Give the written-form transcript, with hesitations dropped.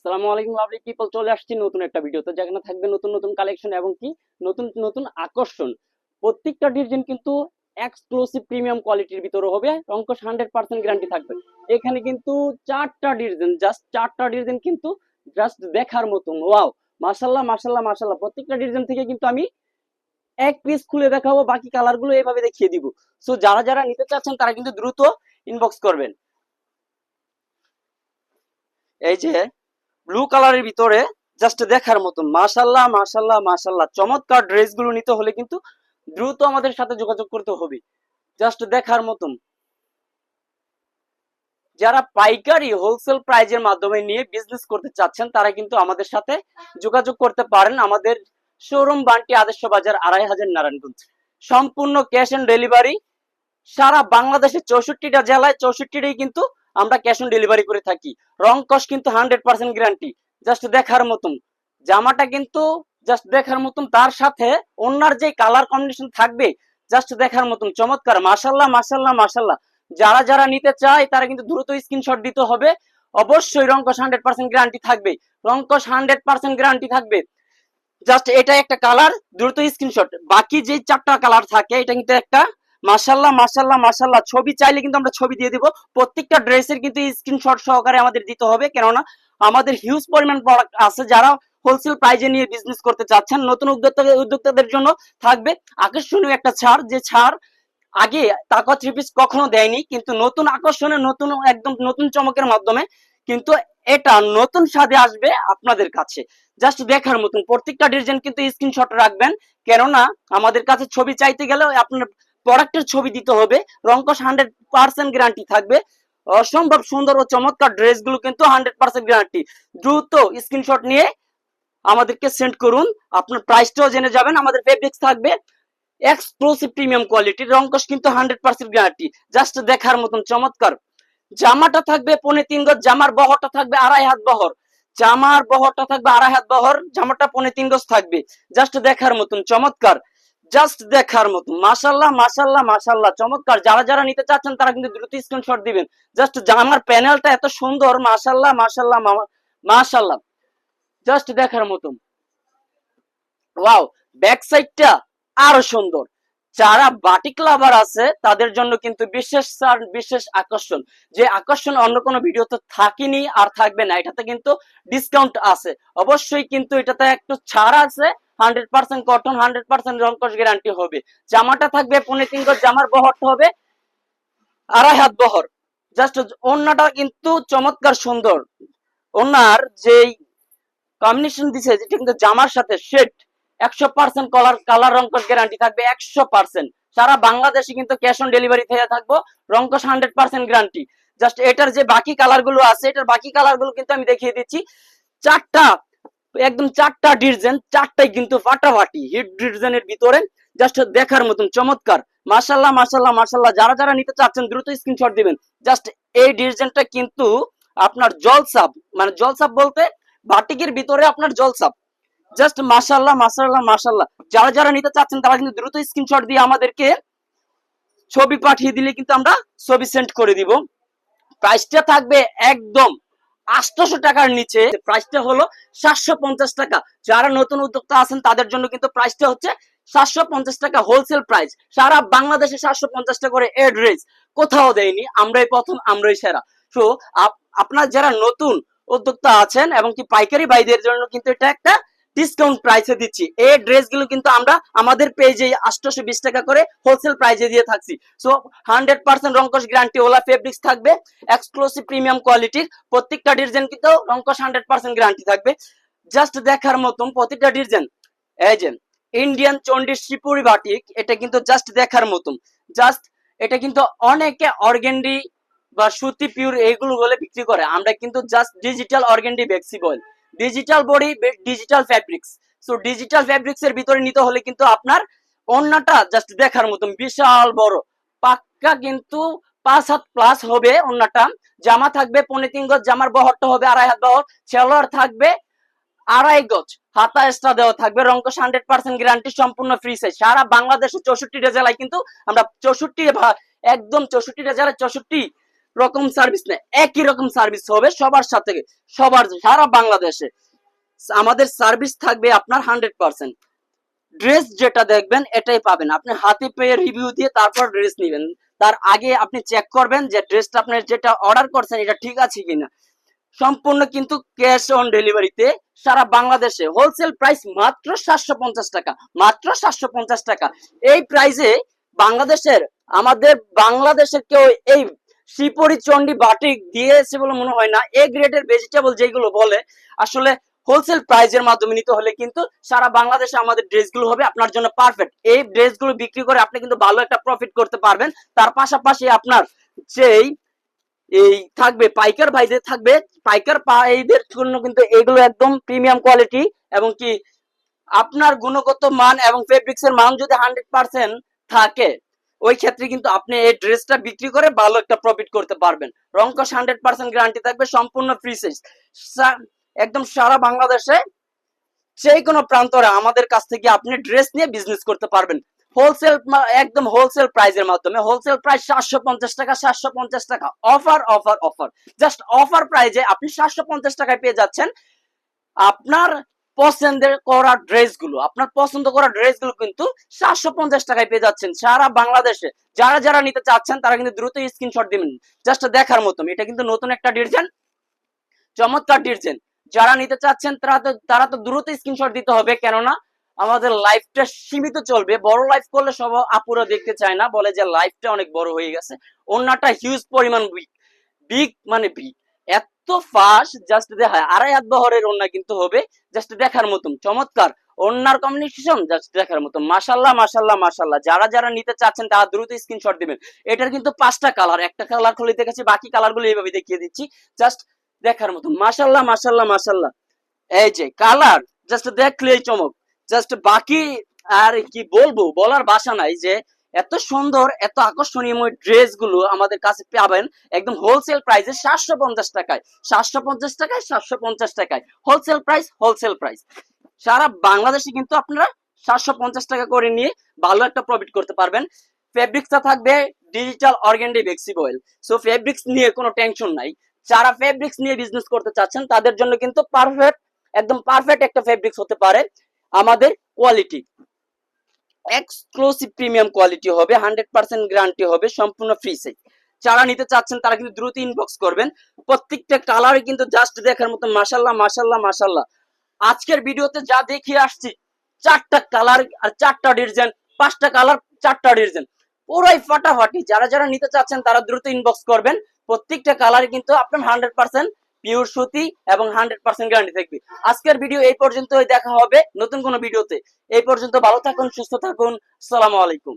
আসসালামু আলাইকুম lovely people, চলে আসছি নতুন একটা ভিডিওতে যেখানে থাকবে নতুন নতুন কালেকশন এবং কি নতুন নতুন আকর্ষণ। প্রত্যেকটা ডিজাইন কিন্তু এক্সক্লুসিভ প্রিমিয়াম কোয়ালিটির ভিতরে হবে, অঙ্কশ 100% গ্যারান্টি থাকবে। এখানে কিন্তু চারটা ডিজাইন কিন্তু জাস্ট দেখার মতন। ওয়াও, মাশাল্লাহ মাশাল্লাহ মাশাল্লাহ। প্রত্যেকটা ডিজাইন থেকে কিন্তু আমি এক পিস খুলে দেখাবো, বাকি কালার গুলো এভাবে দেখিয়ে দিব। সো যারা যারা নিতে চাচ্ছেন তারা কিন্তু দ্রুত ইনবক্স করবেন। এই যে ব্লু কালারের ভিতরে জাস্ট দেখার মতন, মাশাল্লাহ মাশাল্লাহ মাশাল্লাহ। চমৎকার ড্রেস গুলো নিতে হলে কিন্তু দ্রুত আমাদের সাথে যোগাযোগ করতে হবে। জাস্ট দেখার মতন। যারা পাইকারি হোলসেল প্রাইজের মাধ্যমে নিয়ে বিজনেস করতে চাচ্ছেন তারা কিন্তু আমাদের সাথে যোগাযোগ করতে পারেন। আমাদের শোরুম বান্টি আদর্শ বাজার 2500 নারায়ণগঞ্জ। সম্পূর্ণ ক্যাশ অন ডেলিভারি। সারা বাংলাদেশে 64টা জেলায় 64টাই কিন্তু আমরা ক্যাশ অন ডেলিভারি করে থাকি। রং কস কিন্তু 100% গ্যারান্টি। জাস্ট দেখার মতন জামাটা কিন্তু জাস্ট দেখার মতন, তার সাথে ওনার যে কালার কম্বিনেশন থাকবে জাস্ট দেখার মতন চমৎকার। মাশাল্লাহ মাশাল্লাহ মাশাল্লাহ। যারা যারা নিতে চায় তারা কিন্তু দ্রুত স্ক্রিনশট দিতে হবে। অবশ্যই রং কস 100% গ্যারান্টি থাকবে। রং কস 100% গ্যারান্টি থাকবে। জাস্ট এটা একটা কালার, দ্রুত স্ক্রিনশট। বাকি যে চারটা কালার থাকে এটা কিন্তু একটা। মাশাল্লাহ মাশাল্লাহ মাশাল্লাহ। ছবি চাইলে কিন্তু আমরা ছবি দিয়ে দিব। প্রত্যেকটা ড্রেসের কিন্তু স্ক্রিনশট সহকারে আমাদের দিতে হবে, কেননা আমাদের হিউজ পরিমাণ প্রোডাক্ট আছে। যারা হোলসেল প্রাইজে নিয়ে বিজনেস করতে চাচ্ছেন, নতুন উদ্যোক্তাদের জন্য থাকবে আকর্ষণীয় একটা ছাড়, যে ছাড় আগে তাকা থ্রি পিস কখনো দেয়নি, কিন্তু নতুন আকর্ষণে নতুন একদম নতুন চমকের মাধ্যমে কিন্তু এটা নতুন স্বাদে আসবে আপনাদের কাছে। জাস্ট দেখার মতন প্রত্যেকটা ডিজাইন কিন্তু স্ক্রিনশট রাখবেন, কেননা আমাদের কাছে ছবি চাইতে গেলে আপনার প্রোডাক্টের ছবি দিতে হবে। রংকশ 100% গ্যারান্টি থাকবে। অসম্ভব সুন্দর ও চমৎকার ড্রেসগুলো কিন্তু 100% গ্যারান্টি। দ্রুত স্ক্রিনশট নিয়ে আমাদেরকে সেন্ড করুন। আপনার প্রাইসটাও জেনে যাবেন। আমাদের ফেব্রিক্স থাকবে এক্সক্লুসিভ প্রিমিয়াম কোয়ালিটির। রংকশ কিন্তু 100% গ্যারান্টি। জাস্ট দেখার মতন চমৎকার। জামাটা থাকবে 3.5 গজ, জামার বহরটা থাকবে 2.5 হাত বহর। জামার বহরটা থাকবে 2.5 হাত বহর, জামাটা 3.5 গজ থাকবে। জাস্ট দেখার মতন চমৎকার। জাস্ট দেখার মতন মাশাল্লাহ মাশাল্লাহ মাশাল্লাহ চমৎকার। যারা যারা নিতে চাচ্ছেন তারা কিন্তু দ্রুত স্ক্রিনশট দিবেন। জাস্ট জামার প্যানেলটা এত সুন্দর, মাশাল্লাহ মাশাল্লাহ মাশাল্লাহ। জাস্ট দেখার মতন। ওয়াও, ব্যাক সাইডটা আরো সুন্দর। যারা বাটিক লাভার আছে তাদের জন্য কিন্তু বিশেষ বিশেষ আকর্ষণ, যে আকর্ষণ অন্য কোনো ভিডিওতে থাকেনি আর থাকবে না। এটাতে কিন্তু ডিসকাউন্ট আছে অবশ্যই, কিন্তু এটাতে একটু ছাড় আছে। 100% কটন, 100% রংকশ গ্যারান্টি হবে। জামাটা থাকবে 3.5 গজ, জামার বহরটা হবে 2.5 হাত বহর। জাস্ট ওন্নাটা কিন্তু চমৎকার সুন্দর। ওনার যেই কম্বিনেশন দিছে যেটা কিন্তু জামার সাথে শেড 100% কালার রংকশ গ্যারান্টি থাকবে 100%। সারা বাংলাদেশে কিন্তু ক্যাশ অন ডেলিভারি থেকে থাকবো। রংকশ 100% গ্যারান্টি। জাস্ট এটার যে বাকি কালার গুলো আছে, এটার বাকি কালার গুলো কিন্তু আমি দেখিয়ে দিচ্ছি। চারটা, একদম চারটা ডিজাইন, চারটাই কিন্তু ফাটাফাটি হিট ডিজাইনের ভিতরে। জাস্ট দেখার মতন চমৎকার। মাশাল্লাহ মাশাল্লাহ মাশাল্লাহ। যারা যারা নিতে চাচ্ছেন দ্রুত স্ক্রিনশট দিবেন। জাস্ট এই ডিজাইনটা কিন্তু আপনার জলসাপ, মানে জলসাপ বলতে বাটিকের ভিতরে আপনার জলসাপ। জাস্ট মাশাল্লাহ মাশাল্লাহ মাশাল্লাহ। যারা যারা নিতে চাচ্ছেন তারা কিন্তু দ্রুত স্ক্রিনশট দিয়ে আমাদেরকে ছবি পাঠিয়ে দিলে কিন্তু আমরা ছবি সেন্ড করে দিব। প্রাইসটা থাকবে একদম 800 টাকার নিচে। প্রাইসটা হলো 750 টাকা। যারা নতুন উদ্যোক্তা আছেন তাদের জন্য কিন্তু প্রাইসটা হচ্ছে 750 টাকা হোলসেল প্রাইস। সারা বাংলাদেশে 750 টাকা করে এড্রেস কোথাও দেয়নি, আমরাই প্রথম, আমরাই সেরা। তো আপনার যারা নতুন উদ্যোক্তা আছেন এবং কি পাইকারি ভাইদের জন্য কিন্তু এটা একটা ডিসকাউন্ট প্রাইসে দিচ্ছি। এই ড্রেসগুলো কিন্তু আমরা আমাদের পেজে 820 টাকা করে হোলসেল প্রাইসে দিয়ে থাকছি। সো 100% রংকশ গ্যারান্টি ওলা ফেব্রিক্স থাকবে এক্সক্লুসিভ প্রিমিয়াম কোয়ালিটির। প্রত্যেকটা ডিজাইন কিন্তু রংকশ 100% গ্যারান্টি থাকবে। জাস্ট দেখার মতন প্রত্যেকটা ডিজাইন। এই যে ইন্ডিয়ান চন্ডী শ্রীপুরি বাটিক, এটা কিন্তু জাস্ট দেখার মতন। জাস্ট এটা কিন্তু অনেকে অর্গেন্ডি বা সুতি পিওর এইগুলো বলে বিক্রি করে, আমরা কিন্তু জাস্ট ডিজিটাল অর্গেন্ডি বেক্সি বল, digital body, digital fabrics. So digital fabrics এর ভিতরে নিতে হলে কিন্তু আপনার ওন্নাটা জাস্ট দেখার মতন বিশাল বড়, পাক্কা কিন্তু 5 হাত প্লাস হবে ওন্নাটা। জামা থাকবে 3.5 গজ, জামার বহরটা হবে 2.5 হাত বহর। সেলোয়ার থাকবে 2.5 গজ, হাতা এক্সট্রা দেওয়া থাকবে। রংকশ 100% গ্যারান্টি, সম্পূর্ণ ফ্রি সাইজ। সারা বাংলাদেশে 64টা জেলায় কিন্তু আমরা 64 একদম 64টা জেলায় 64 রকম সার্ভিস নেই, একই রকম সার্ভিস হবে সবার সাথে, সবার সারা বাংলাদেশে আমাদের সার্ভিস থাকবে আপনার 100%। ড্রেস যেটা দেখবেন এটাই পাবেন, আপনি হাতে পেয়ে রিভিউ দিয়ে তারপর ড্রেস নেবেন। তার আগে আপনি চেক করবেন যে ড্রেসটা আপনি যেটা অর্ডার করছেন এটা ঠিক আছে কিনা। সম্পূর্ণ কিন্তু ক্যাশ অন ডেলিভারিতে সারা বাংলাদেশে হোলসেল প্রাইস মাত্র 750 টাকা, মাত্র 750 টাকা। এই প্রাইসে বাংলাদেশের, আমাদের বাংলাদেশের কেউ এই শ্রীপুরি চন্ডী বাটিক দিয়েছে বলে মনে হয় না। এ গ্রেডের ভেজিটেবল যেগুলো বলে আসলে হোলসেল প্রাইজের মাধ্যমে নিতে হলে কিন্তু সারা বাংলাদেশে আমাদের ড্রেসগুলো হবে আপনার জন্য পারফেক্ট। এই ড্রেসগুলো বিক্রি করে আপনি কিন্তু ভালো একটা প্রফিট করতে পারবেন। তার পাশাপাশি আপনার যেই এই থাকবে পাইকার ভাইদের থাকবে, পাইকার ভাইদের জন্য কিন্তু এগুলো একদম প্রিমিয়াম কোয়ালিটি, এবং কি আপনার গুণগত মান এবং ফেব্রিক্স এর মান যদি 100% থাকে ওই ক্ষেত্রে কিন্তু আপনি এই ড্রেসটা বিক্রি করে ভালো একটা প্রফিট করতে পারবেন। রংকশ 100% গ্যারান্টি থাকবে, সম্পূর্ণ ফ্রি সাইজ। একদম সারা বাংলাদেশে যে কোনো প্রান্তরে আমাদের কাছ থেকে আপনি ড্রেস নিয়ে বিজনেস করতে পারবেন হোলসেল, একদম হোলসেল প্রাইজের মাধ্যমে। হোলসেল প্রাইস 750 টাকা, 750 টাকা offer offer offer, just offer প্রাইজে আপনি 750 টাকায় পেয়ে যাচ্ছেন আপনার পছন্দের করা ড্রেসগুলো। আপনার পছন্দ করা ড্রেসগুলো কিন্তু 750 টাকায় পেয়ে যাচ্ছেন সারা বাংলাদেশে। যারা যারা নিতে চাচ্ছেন তারা কিন্তু দ্রুত স্ক্রিনশট দিবেন, জাস্ট দেখার মতন। এটা কিন্তু নতুন একটা ডিজাইন, চমৎকার ডিজাইন। যারা নিতে চাচ্ছেন তারা তো দ্রুত স্ক্রিনশট দিতে হবে, কেননা আমাদের লাইফটা সীমিত চলবে। বড় লাইফ করলে সব আপুরা দেখতে চায় না, বলে যে লাইফটা অনেক বড় হয়ে গেছে। অন্যটা হিউজ পরিমাণ বিগ, বিগ মানে বিগ, এত ফাস্ট, জাস্ট দেখা 2.5 বহরের ওন্না কিন্তু হবে, জাস্ট দেখার মতন চমৎকার। ওন্নার কমিউনিকেশন জাস্ট দেখার মতন। মাশাল্লাহ মাশাল্লাহ মাশাল্লাহ। যারা যারা নিতে চাচ্ছেন তারা দ্রুত স্ক্রিনশট দিবেন। এটার কিন্তু 5টা কালার, একটা কালার খুলে দেখেছি, বাকি কালারগুলো এইভাবে দেখিয়ে দিচ্ছি, জাস্ট দেখার মতন। মাশাল্লাহ মাশাল্লাহ মাশাল্লাহ। এই যে কালার জাস্ট দেখলেই চমক, জাস্ট বাকি আর কি বলবো, বলার ভাষা নাই যে এত সুন্দর এত আকর্ষণীয় ড্রেস গুলো আমাদের কাছে পাবেন একদম হোলসেল প্রাইসে 750 টাকায়। 750 টাকায়, 750 টাকায় হোলসেল প্রাইস, হোলসেল প্রাইস। সারা বাংলাদেশে কিন্তু আপনারা 750 টাকা করে নিয়ে ভালো একটা প্রফিট করতে পারবেন। ফেব্রিক্সটা থাকবে digital organdie বেক্সি oil. So fabrics নিয়ে কোনো টেনশন নাই। যারা ফেব্রিক্স নিয়ে বিজনেস করতে চাচ্ছেন তাদের জন্য কিন্তু পারফেক্ট, একদম পারফেক্ট একটা ফেব্রিক্স হতে পারে আমাদের কোয়ালিটি। এক্সক্লুসিভ প্রিমিয়াম কোয়ালিটি হবে, 100% গ্যারান্টি হবে, সম্পূর্ণ ফ্রি সাইজ। যারা নিতে চাচ্ছেন তারা কিন্তু দ্রুত ইনবক্স করবেন। প্রত্যেকটা কালারে কিন্তু জাস্ট দেখার মতো। মাশাল্লাহ মাশাল্লাহ মাশাল্লাহ। আজকের ভিডিওতে যা দেখিয়ে আসছি 4টা কালার আর 4টা ডিজাইন, 5টা কালার 4টা ডিজাইন, পুরাই ফাটাফাটি। যারা যারা নিতে চাচ্ছেন তারা দ্রুত ইনবক্স করবেন। প্রত্যেকটা কালারে কিন্তু আপনার 100% পিওর সুতি এবং 100% গ্যারান্টি থাকবে। আজকের ভিডিও এই পর্যন্তই, দেখা হবে নতুন কোনো ভিডিওতে। এই পর্যন্ত ভালো থাকুন, সুস্থ থাকুন, আসসালামু আলাইকুম।